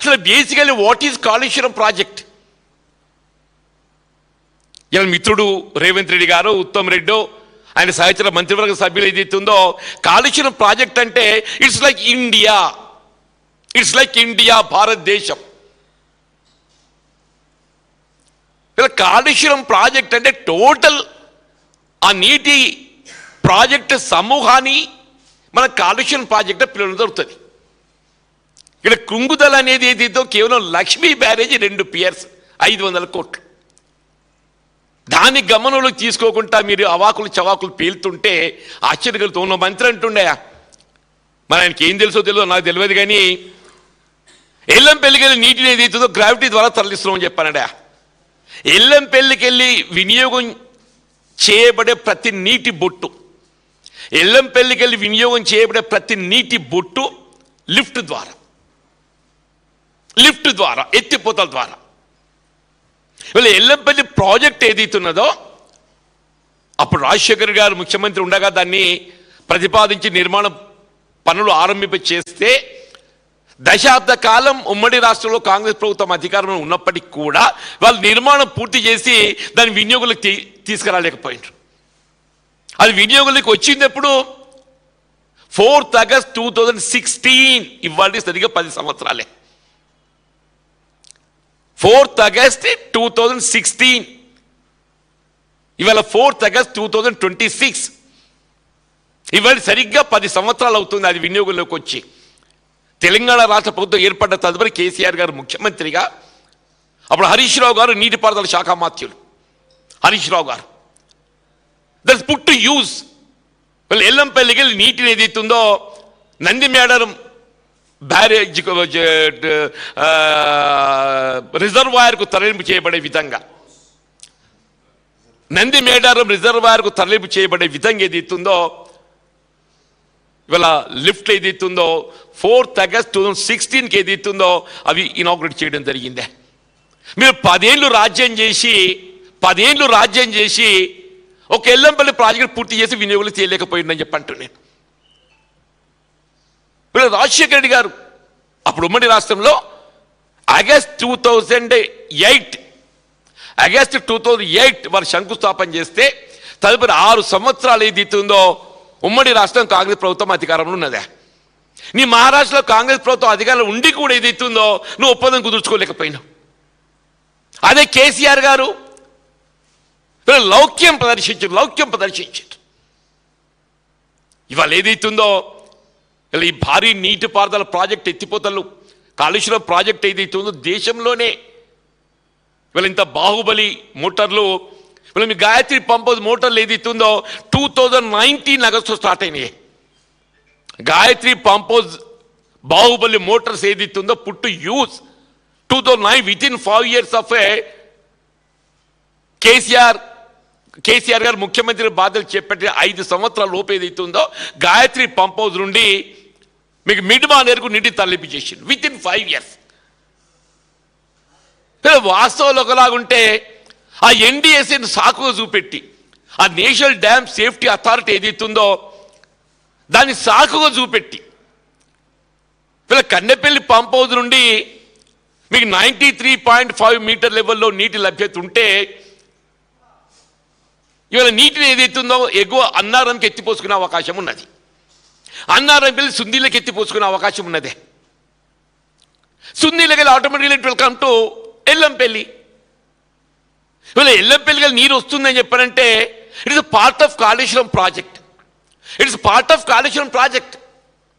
అసలు basically what is Kaleshwaram project? ఇలా మిత్రుడు రేవంత్ రెడ్డి గారు, ఉత్తమ్ రెడ్డి, ఆయన సహచర మంత్రివర్గ సభ్యులు ఏదైతుందో కాళేశ్వరం ప్రాజెక్ట్ అంటే ఇట్స్ లైక్ ఇండియా, భారతదేశం. ఇలా కాళేశ్వరం ప్రాజెక్ట్ అంటే టోటల్ ఆ నీటి ప్రాజెక్టు సమూహాన్ని మన కాళేశ్వరం ప్రాజెక్టు పిల్లలు దొరుకుతుంది. ఇక్కడ కృంగుదల అనేది ఏదైతే కేవలం లక్ష్మీ బ్యారేజీ 2 పియర్స్ 500 కోట్లు. దాన్ని గమనంలోకి తీసుకోకుండా మీరు అవాకులు చవాకులు పేలుతుంటే ఆశ్చర్యకలుగుతూ ఉన్న మంత్రి అంటుండే, మరి ఆయనకి ఏం తెలుసో తెలియదు నాకు తెలియదు, కానీ ఎల్లంపల్లికి వెళ్ళి నీటిని ఏదైతుందో గ్రావిటీ ద్వారా తరలిస్తున్నామని చెప్పానడా. ఎల్లంపల్లికి వెళ్ళి వినియోగం చేయబడే ప్రతి నీటి బొట్టు, ఎల్లంపల్లికి వెళ్ళి వినియోగం చేయబడే ప్రతి నీటి బొట్టు లిఫ్ట్ ద్వారా ఎత్తిపోతల ద్వారా వీళ్ళ ఎల్లంపల్లి ప్రాజెక్ట్ ఏదైతున్నదో అప్పుడు రాజశేఖర్ గారు ముఖ్యమంత్రి ఉండగా దాన్ని ప్రతిపాదించి నిర్మాణ పనులు ఆరంభింప చేస్తే దశాబ్ద కాలం ఉమ్మడి రాష్ట్రంలో కాంగ్రెస్ ప్రభుత్వం అధికారంలో ఉన్నప్పటికీ కూడా వాళ్ళు నిర్మాణం పూర్తి చేసి దాని వినియోగులకు తీసుకురాలేకపోయినారు. అది వినియోగులకు వచ్చింది ఎప్పుడు? 4th August 2016. ఇవాళ సరిగ్గా 10 సంవత్సరాలే. 4th August 2016. ఇవాళ 4th August 2026. ఇవాళ సరిగ్గా 10 సంవత్సరాలు అవుతుంది అది వినియోగంలోకి వచ్చి. తెలంగాణ రాష్ట్ర ప్రభుత్వం ఏర్పడ్డ తదుపరి కేసీఆర్ గారు ముఖ్యమంత్రిగా, అప్పుడు హరీష్ రావు గారు నీటిపారుదల శాఖ మాత్యులు. హరీష్ రావు గారు దట్స్ పుట్ టు యూజ్. వీళ్ళు ఎల్లంపల్లికి వెళ్ళి నీటిని ఏదైతుందో నంది మేడారం బ్యారేజ్ రిజర్వాయర్కు తరలింపు చేయబడే విధంగా, నంది మేడారం రిజర్వాయర్కు తరలింపు చేయబడే విధంగా ఏదైతుందో ఇవాళ లిఫ్ట్ ఏదైతుందో 4th August 2016కి ఏదైతుందో అవి ఇనాగ్రేట్ చేయడం జరిగిందే. మీరు 10 ఏళ్ళు రాజ్యం చేసి ఒక ఎల్లంపల్లి ప్రాజెక్ట్ పూర్తి చేసి వినియోగులు చేయలేకపోయిందని చెప్పంటున్నాను. వీళ్ళు రాజశేఖర రెడ్డి గారు అప్పుడు ఉమ్మడి రాష్ట్రంలో ఆగస్ట్ 2008 వారు శంకుస్థాపన చేస్తే తదుపరి 6 సంవత్సరాలు ఏదైతుందో ఉమ్మడి రాష్ట్రం కాంగ్రెస్ ప్రభుత్వం అధికారంలో ఉన్నదే. నీ మహారాష్ట్రలో కాంగ్రెస్ ప్రభుత్వం అధికారంలో ఉండి కూడా ఏదైతుందో నువ్వు ఒప్పందం కుదుర్చుకోలేకపోయినావు. అదే కేసీఆర్ గారు లౌక్యం ప్రదర్శించారు. ఇవాళ ఏదైతుందో ఈ భారీ నీటిపారుదల ప్రాజెక్ట్ ఎత్తిపోతలు కాళేశ్వరం ప్రాజెక్ట్ ఏదైతుందో దేశంలోనే వీళ్ళ ఇంత బాహుబలి మోటార్లు, వీళ్ళ మీ గాయత్రి పంప్ హౌస్ మోటార్లు ఏదైతుందో 2019 ఆగస్టులో స్టార్ట్ అయినాయి. Gayatri pump house Baahubali Motors ఏదైతుందో పుట్టు use 2009 within 5 years of KCR గారు ముఖ్యమంత్రి బాధ్యతలు చేపట్టిన 5 సంవత్సరాల లోపు ఏదైతుందో గాయత్రి పంప్ హౌస్ నుండి మీకు మిడ్మానేరుకు నీటి తరలింపు చేసింది వితిన్ 5 years. వాస్తవంలో ఒకలాగుంటే ఆ ఎన్డీఎస్ఏని సాకుగా చూపెట్టి ఆ నేషనల్ డ్యామ్ సేఫ్టీ అథారిటీ ఏదైతుందో దాన్ని సాకుగా చూపెట్టి వీళ్ళ కన్నెపల్లి పంప్ హౌస్ నుండి మీకు 93.5 మీటర్ లెవెల్లో నీటి లభ్యత ఉంటే ఇవాళ నీటిని ఏదైతుందో ఎగువ అన్నారంకి ఎత్తిపోసుకునే అవకాశం ఉన్నది. అన్నారం వెళ్ళి సుందీలకు ఎత్తిపోసుకునే అవకాశం ఉన్నదే. సుందీలకు వెళ్ళి automatically it will come to Yellampalli. ఇవాళ ఎల్లంపల్లికి నీరు వస్తుందని చెప్పారంటే it is part of Kaleshwaram project.